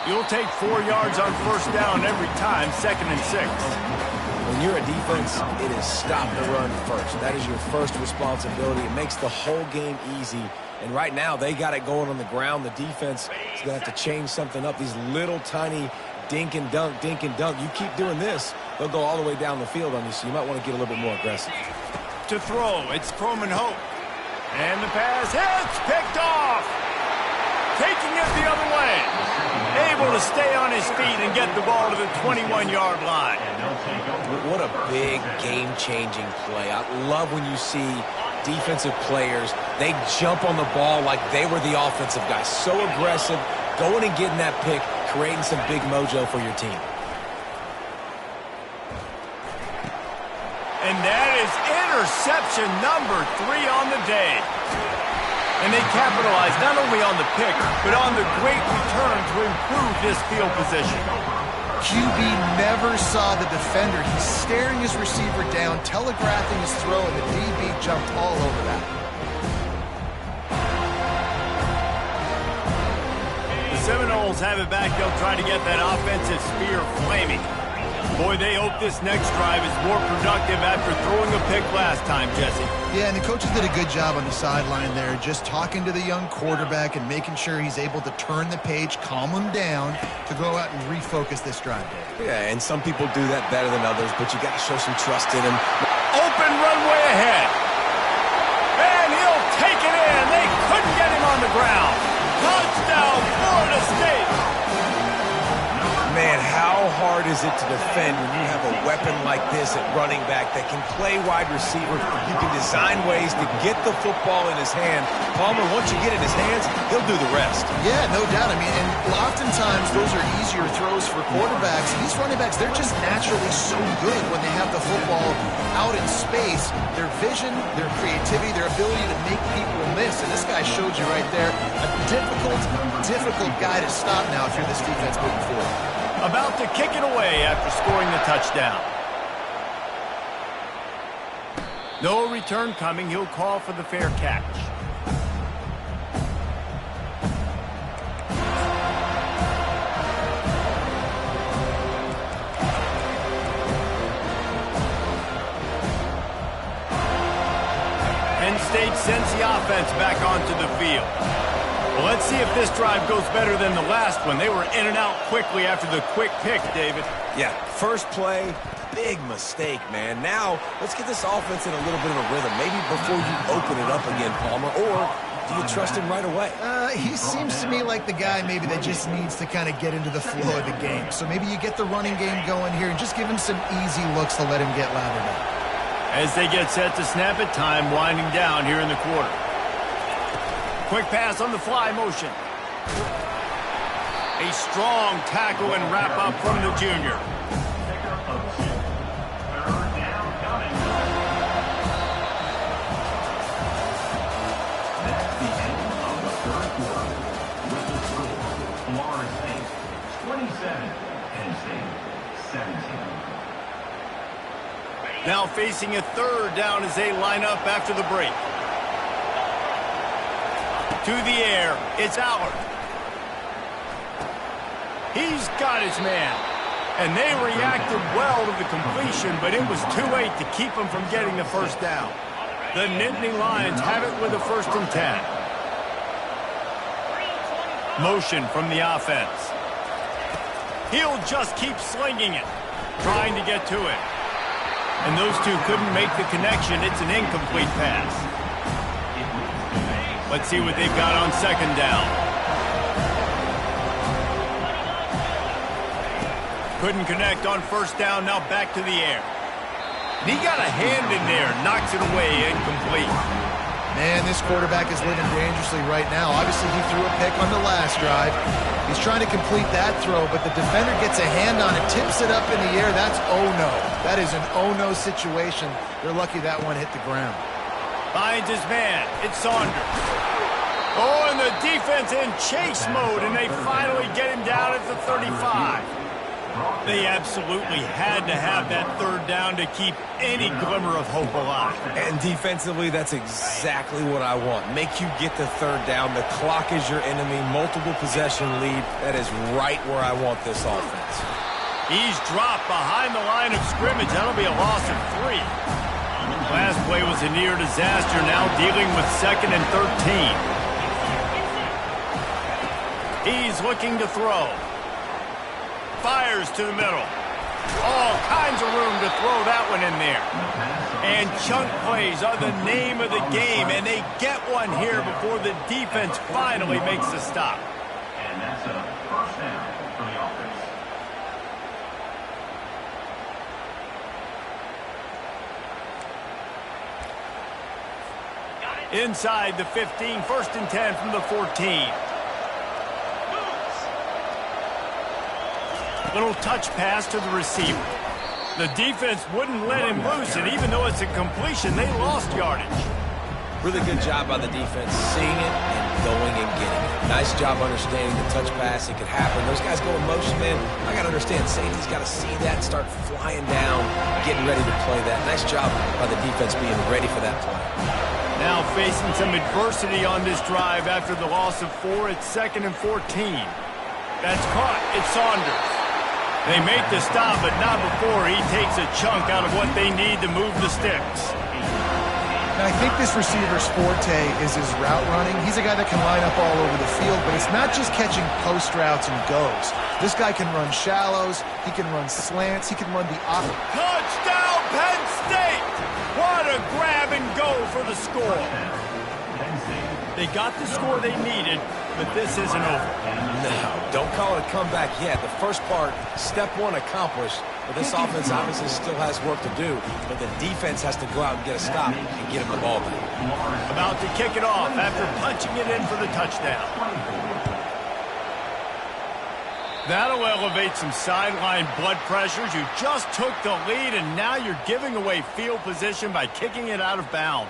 You'll take 4 yards on first down every time, 2nd and 6. When you're a defense, it is stop the run first. That is your first responsibility. It makes the whole game easy. And right now, they got it going on the ground. The defense is going to have to change something up. These little tiny dink and dunk, dink and dunk. You keep doing this, they'll go all the way down the field on you, so you might want to get a little bit more aggressive. To throw, it's Croman Hope. And the pass hits, picked off. Taking it the other way. Able to stay on his feet and get the ball to the 21-yard line. What a big game-changing play. I love when you see defensive players, they jump on the ball like they were the offensive guys. So aggressive, going and getting that pick, creating some big mojo for your team. And that is interception number 3 on the day. And they capitalized not only on the pick, but on the great return to improve this field position. QB never saw the defender. He's staring his receiver down, telegraphing his throw, and the DB jumped all over that. The Seminoles have it back. They'll try to get that offensive spear flaming. Boy, they hope this next drive is more productive after throwing a pick last time, Jesse. Yeah, and the coaches did a good job on the sideline there, just talking to the young quarterback and making sure he's able to turn the page, calm him down, to go out and refocus this drive. Yeah, and some people do that better than others, but you got to show some trust in him. Open runway ahead. And he'll take it in. They couldn't get him on the ground. Touchdown, Florida State. Man, how hard is it to defend when you have a weapon like this at running back that can play wide receiver? You can design ways to get the football in his hand. Palmer, once you get it in his hands, he'll do the rest. Yeah, no doubt. I mean, and oftentimes those are easier throws for quarterbacks. These running backs, they're just naturally so good when they have the football out in space. Their vision, their creativity, their ability to make people miss. And this guy showed you right there, a difficult guy to stop now if you're this defense moving forward. About to kick it away after scoring the touchdown. No return coming. He'll call for the fair catch. Penn State sends the offense back onto the field. Well, let's see if this drive goes better than the last one. They were in and out quickly after the quick pick, David. Yeah, first play, big mistake, man. Now, let's get this offense in a little bit of a rhythm. Maybe before you open it up again, Palmer, or do you trust him right away? He seems to me like the guy maybe that just needs to kind of get into the flow of the game. So maybe you get the running game going here and just give him some easy looks to let him get lathered up. As they get set to snap it, time winding down here in the quarter. Quick pass on the fly motion. A strong tackle and wrap up from the junior. That's the end of the third quarter. With the score, Florida State 27, Now facing a third down as they line up after the break. To the air, it's Allard. He's got his man. And they reacted well to the completion, but it was too late to keep him from getting the first down. The Nittany Lions have it with a 1st and 10. Motion from the offense. He'll just keep slinging it, trying to get to it. And those two couldn't make the connection. It's an incomplete pass. Let's see what they've got on 2nd down. Couldn't connect on 1st down, now back to the air. And he got a hand in there, knocks it away, incomplete. Man, this quarterback is living dangerously right now. Obviously, he threw a pick on the last drive. He's trying to complete that throw, but the defender gets a hand on it, tips it up in the air. That's oh-no. That is an oh-no situation. They're lucky that one hit the ground. Finds his man. It's Saunders. Oh, and the defense in chase mode, and they finally get him down at the 35. They absolutely had to have that 3rd down to keep any glimmer of hope alive. And defensively, that's exactly what I want. Make you get the 3rd down. The clock is your enemy. Multiple possession lead. That is right where I want this offense. He's dropped behind the line of scrimmage. That'll be a loss of 3. Last play was a near disaster. Now dealing with 2nd and 13. He's looking to throw. Fires to the middle. All kinds of room to throw that one in there. And chunk plays are the name of the game, and they get one here before the defense finally makes the stop. And that's a 1st down for the offense. Inside the 15, 1st and 10 from the 14. Little touch pass to the receiver. The defense wouldn't let him loose, and even though it's a completion, they lost yardage. Really good job by the defense, seeing it and going and getting it. Nice job understanding the touch pass. It could happen. Those guys go in motion, man. I got to understand, safety's got to see that and start flying down, getting ready to play that. Nice job by the defense being ready for that play. Now facing some adversity on this drive after the loss of 4. It's 2nd and 14. That's caught. It's Saunders. They make the stop, but not before he takes a chunk out of what they need to move the sticks. And I think this receiver's forte is his route running. He's a guy that can line up all over the field, but it's not just catching post routes and goes. This guy can run shallows. He can run slants. He can run the opposite. Touchdown, Penn State! What a grab and go for the score. They got the score they needed, but this isn't over. No, don't call it a comeback yet. The first part, step 1 accomplished, but this offense obviously still has work to do, but the defense has to go out and get a stop and get him the ball back. About to kick it off after punching it in for the touchdown. That'll elevate some sideline blood pressures. You just took the lead, and now you're giving away field position by kicking it out of bounds.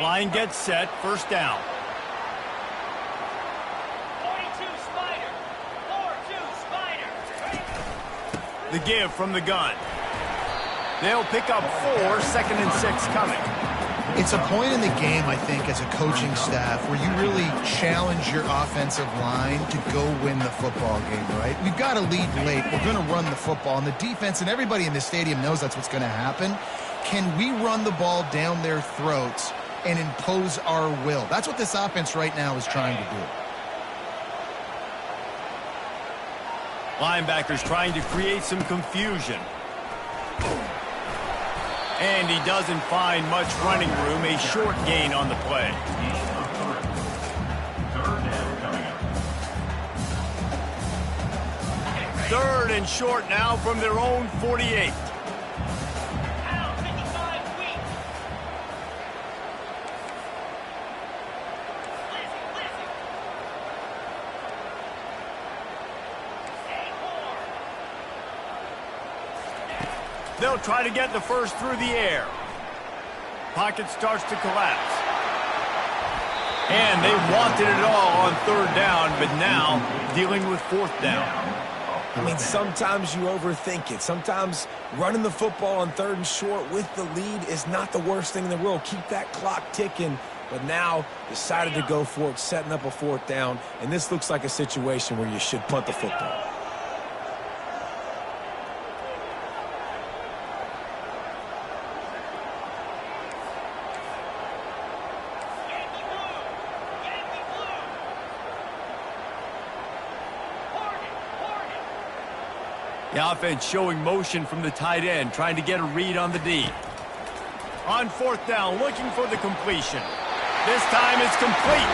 Line gets set, 1st down. 42 Spider. 4-2 Spider. The give from the gun. They'll pick up 4, 2nd and 6 coming. It's a point in the game, I think, as a coaching staff where you really challenge your offensive line to go win the football game, right? We've got to lead late. We're going to run the football, and the defense and everybody in the stadium knows that's what's going to happen. Can we run the ball down their throats and impose our will? That's what this offense right now is trying to do. Linebackers trying to create some confusion. And he doesn't find much running room. A short gain on the play. 3rd and short now from their own 48. They'll try to get the first through the air. Pocket starts to collapse. And they wanted it all on third down, but now dealing with fourth down. I mean, sometimes you overthink it. Sometimes running the football on third and short with the lead is not the worst thing in the world. Keep that clock ticking. But now decided to go for it, setting up a fourth down. And this looks like a situation where you should punt the football. The offense showing motion from the tight end, trying to get a read on the D. On fourth down, looking for the completion. This time it's complete.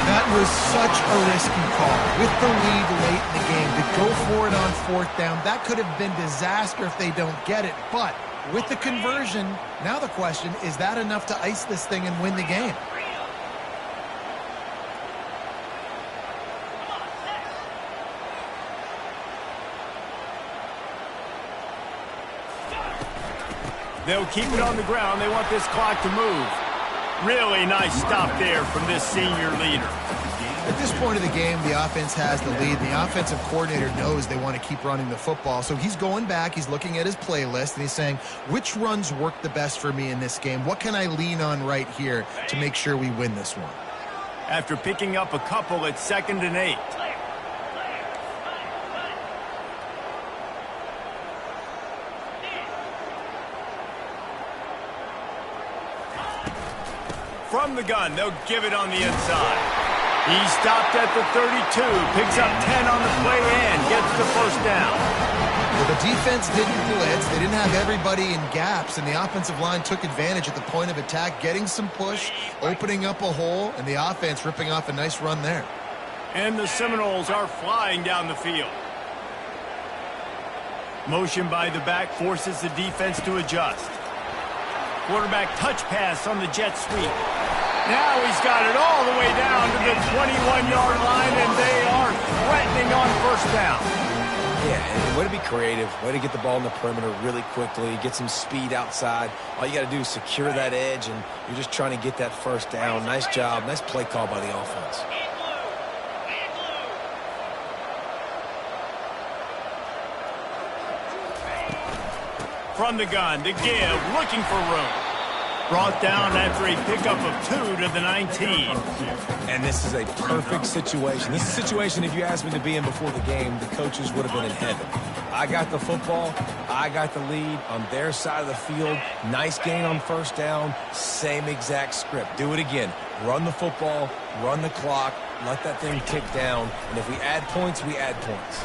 That was such a risky call. With the lead late in the game, to go for it on fourth down, that could have been disaster if they don't get it. But with the conversion, now the question, is that enough to ice this thing and win the game? They'll keep it on the ground. They want this clock to move. Really nice stop there from this senior leader. At this point of the game, the offense has the lead. The offensive coordinator knows they want to keep running the football. So he's going back, he's looking at his playlist, and he's saying, which runs work the best for me in this game? What can I lean on right here to make sure we win this one? After picking up a couple at 2nd and 8. From the gun, they'll give it on the inside. He stopped at the 32, picks up 10 on the play and gets the first down. Well, the defense didn't blitz. They didn't have everybody in gaps, and the offensive line took advantage at the point of attack, getting some push, opening up a hole, and the offense ripping off a nice run there. And the Seminoles are flying down the field. Motion by the back forces the defense to adjust. Quarterback touch pass on the jet sweep. Now he's got it all the way down to the 21-yard line, and they are threatening on first down. Yeah, and way to be creative, way to get the ball in the perimeter really quickly, get some speed outside. All you got to do is secure that edge, and you're just trying to get that first down. Nice job, nice play call by the offense. From the gun to give, looking for room. Brought down after a pickup of 2 to the 19. And this is a perfect situation. This is a situation, if you asked me to be in before the game, the coaches would have been in heaven. I got the football. I got the lead on their side of the field. Nice gain on first down. Same exact script. Do it again. Run the football, run the clock, let that thing tick down. And if we add points, we add points.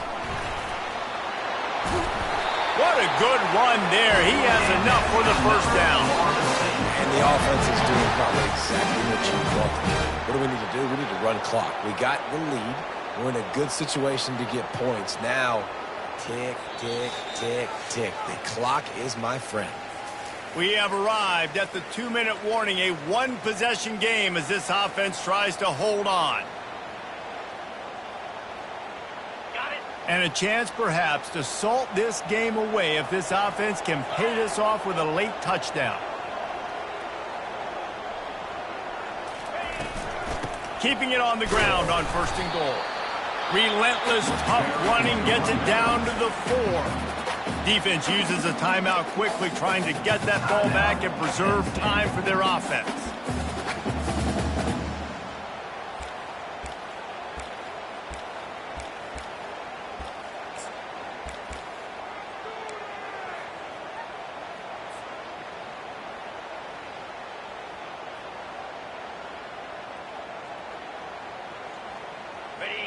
What a good run there. He has enough for the first down. And the offense is doing probably exactly what you want. What do we need to do? We need to run clock. We got the lead. We're in a good situation to get points. Now, tick, tick, tick, tick. The clock is my friend. We have arrived at the 2-minute warning, a one-possession game as this offense tries to hold on. And a chance, perhaps, to salt this game away if this offense can pay this off with a late touchdown. Keeping it on the ground on 1st and goal. Relentless, tough running gets it down to the 4. Defense uses a timeout quickly, trying to get that ball back and preserve time for their offense.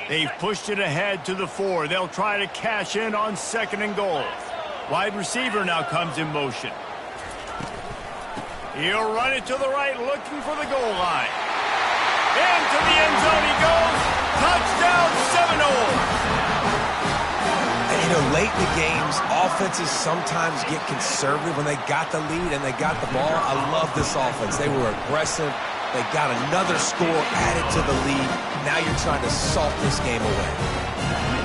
They've pushed it ahead to the 4. They'll try to cash in on 2nd and goal. Wide receiver now comes in motion. He'll run it to the right, looking for the goal line. Into the end zone he goes. Touchdown, Seminoles. And, you know, late in the games, offenses sometimes get conservative when they got the lead and they got the ball. I love this offense. They were aggressive. They got another score added to the lead. Now you're trying to salt this game away.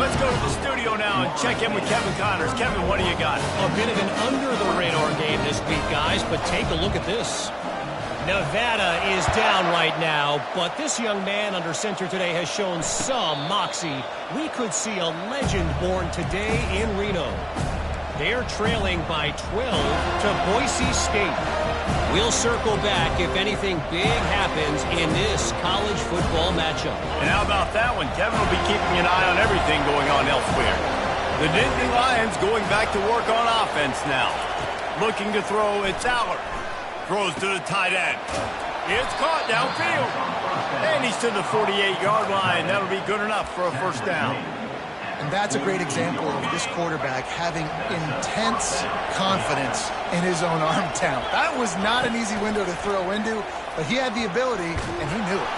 Let's go to the studio now and check in with Kevin Connors. Kevin, what do you got? A bit of an under-the-radar game this week, guys, but take a look at this. Nevada is down right now, but this young man under center today has shown some moxie. We could see a legend born today in Reno. They're trailing by 12 to Boise State. We'll circle back if anything big happens in this college football matchup. And how about that one? Kevin will be keeping an eye on everything going on elsewhere. The Nittany Lions going back to work on offense now. Looking to throw, it's Allard. Throws to the tight end. It's caught downfield. And he's to the 48-yard line. That'll be good enough for a first down. And that's a great example of this quarterback having intense confidence in his own arm talent. That was not an easy window to throw into, but he had the ability, and he knew it.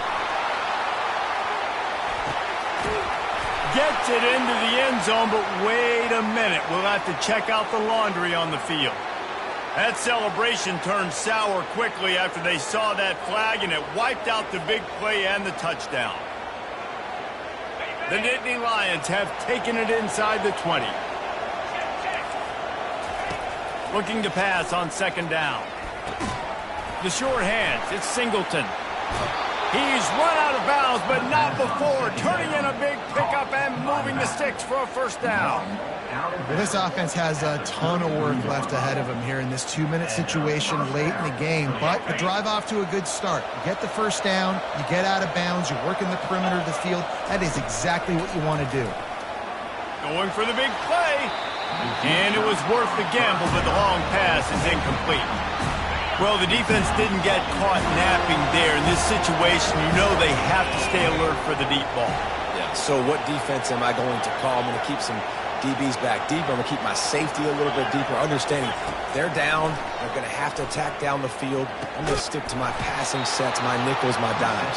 Gets it into the end zone, but wait a minute. We'll have to check out the laundry on the field. That celebration turned sour quickly after they saw that flag, and it wiped out the big play and the touchdown. The Nittany Lions have taken it inside the 20. Looking to pass on second down. The short hands, it's Singleton. He's run out of bounds, but not before turning in a big pickup and moving the sticks for a first down. This offense has a ton of work left ahead of them here in this 2-minute situation late in the game, but the drive off to a good start. You get the first down, you get out of bounds, you work in the perimeter of the field. That is exactly what you want to do. Going for the big play, and it was worth the gamble, but the long pass is incomplete. Well, the defense didn't get caught napping there. In this situation, you know they have to stay alert for the deep ball. Yeah, so what defense am I going to call? I'm going to keep some DBs back deeper. I'm going to keep my safety a little bit deeper, understanding they're down. They're going to have to attack down the field. I'm going to stick to my passing sets, my nickels, my dimes.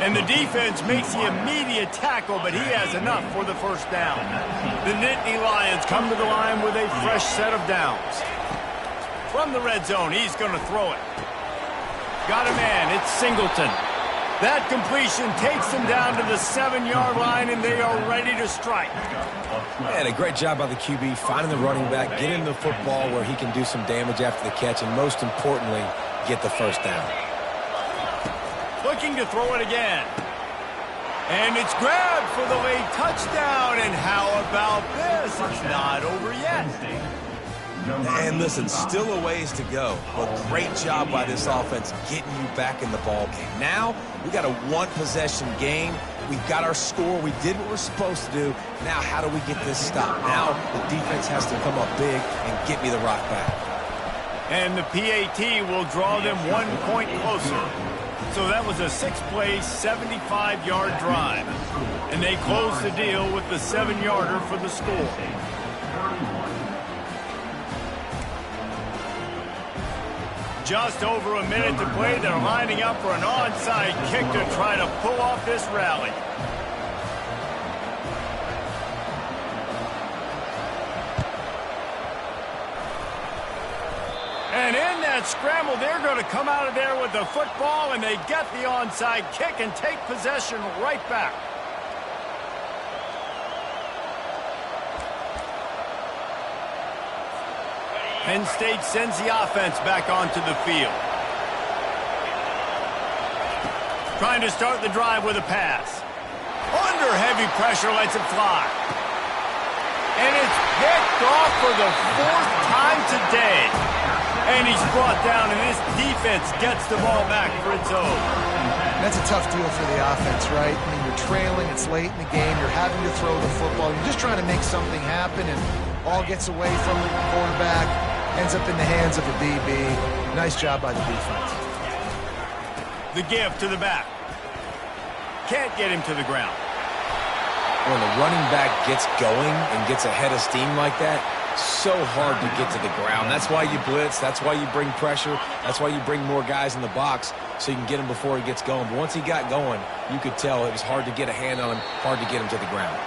And the defense makes the immediate tackle, but he has enough for the first down. The Nittany Lions come to the line with a fresh set of downs. From the red zone, he's going to throw it. Got a man, it's Singleton. That completion takes them down to the 7-yard line, and they are ready to strike. Man, a great job by the QB, finding the running back, getting the football where he can do some damage after the catch, and most importantly, get the first down. Looking to throw it again. And it's grabbed for the late touchdown, and how about this? It's not over yet. And listen, still a ways to go, but great job by this offense getting you back in the ball game. Now, we got a one-possession game. We've got our score. We did what we're supposed to do. Now, how do we get this stopped? Now, the defense has to come up big and get me the rock back. And the PAT will draw them 1 point closer. So that was a 6-play, 75-yard drive. And they close the deal with the 7-yarder for the score. Just over a minute to play. They're lining up for an onside kick to try to pull off this rally. And in that scramble, they're going to come out of there with the football, and they get the onside kick and take possession right back. Penn State sends the offense back onto the field. Trying to start the drive with a pass. Under heavy pressure, lets it fly. And it's picked off for the 4th time today. And he's brought down, and this defense gets the ball back for its own. That's a tough deal for the offense, right? I mean, you're trailing, it's late in the game, you're having to throw the football, you're just trying to make something happen, and ball gets away from the quarterback, ends up in the hands of a DB. Nice job by the defense. The give to the back. Can't get him to the ground. When the running back gets going and gets ahead of steam like that, so hard to get to the ground. That's why you blitz. That's why you bring pressure. That's why you bring more guys in the box so you can get him before he gets going. But once he got going, you could tell it was hard to get a hand on him, hard to get him to the ground.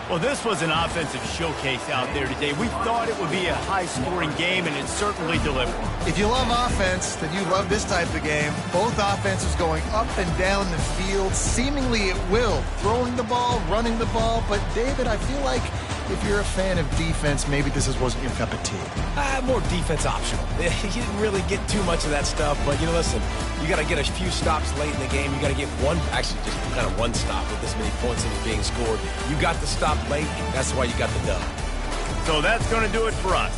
Well, this was an offensive showcase out there today. We thought it would be a high-scoring game, and it certainly delivered. If you love offense, then you love this type of game. Both offenses going up and down the field, seemingly at will, throwing the ball, running the ball. But, David, I feel like if you're a fan of defense, maybe this wasn't your cup of tea. More defense optional. He didn't really get too much of that stuff, but, listen, you got to get a few stops late in the game. You got to get actually just kind of one stop with this many points that are being scored. You got the stop late. That's why you got the dub. So that's going to do it for us.